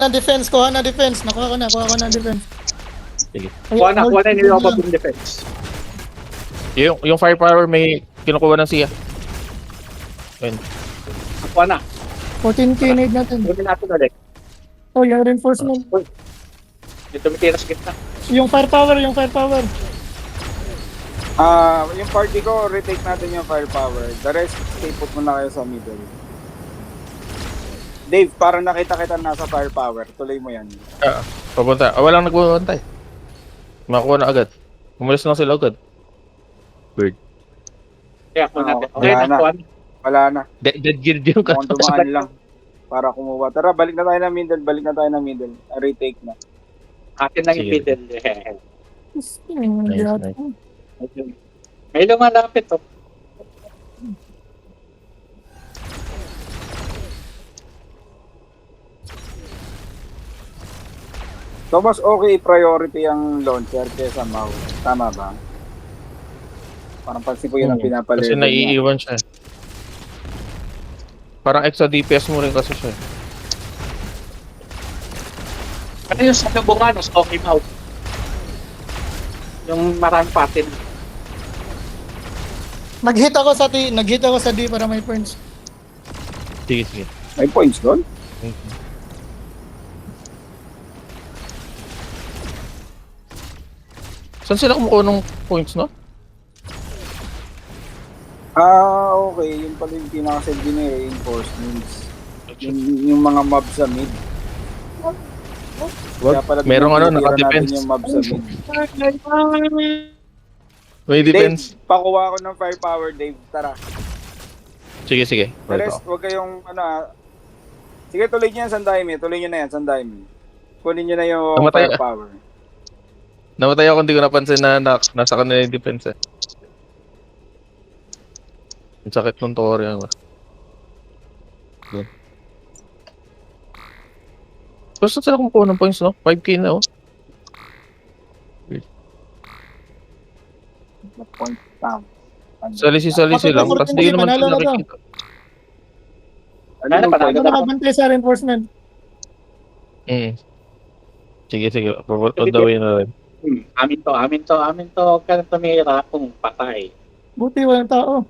Na defense, kuha na defense. Nakuha ko na defense. Sige. Kuha na nila ako yung defense. Yung firepower may kinukuha ng siya. Ayun. Kuha na. 14k need natin. Kunin natin ulit. Oh, yung reinforcement. Yung tumitira sa gitna. Yung firepower. Yung party ko, retake natin yung firepower. The rest, stay put muna kayo sa middle. Dave, parang nakita kita nasa firepower. Tuloy mo yan. Papunta. Walang nagbabantay. Makuha na agad. Umalis na sila agad. Weird. Kaya kuha natin. Wala na. Kuha na. Wala na. Dead guild yung Mukhang dumaan lang. Para kumuha. Tara, balik na tayo ng middle. Retake na. Atin lang yung Sige. middle. Nice. May lumalapit to. So, mas okay priority ang launcher kaysa mouse. Tama ba? Parang pansin ko yun ang pinapalevel Kasi niya. naiiwan siya. Parang extra DPS mo rin kasi siya. Ano yung sa lubungan, okay mouth. Yung maraming patin. Nag-hit ako sa D para may points. Sige. May points doon? Saan sila kumukuha ng points, no? Okay. Yun pala yung pinaka-selfie na reinforcements. Yung mga mob sa mid. Kaya pala Merong tinitira naka-defense. natin yung mob sa mid. May defense. Dave, pakuha ko ng firepower, Dave. Tara. Sige. The rest, huwag kayong, sige, tuloy nyo yan, Sandaime. Kunin nyo na yung Namatay. firepower. Namatay ako, hindi ko napansin na nasa kanila yung defense eh. Ang sakit nung Tori yan. Basta sila kumukuha ng points, no? 5k na, oh. Point down. Salisi lang. Tapos hindi naman sila nakikita. Ano nakabantay sa reinforcement? Sige. On the way na rin. Amin to. Huwag ka na tumira kung patay. Buti walang tao.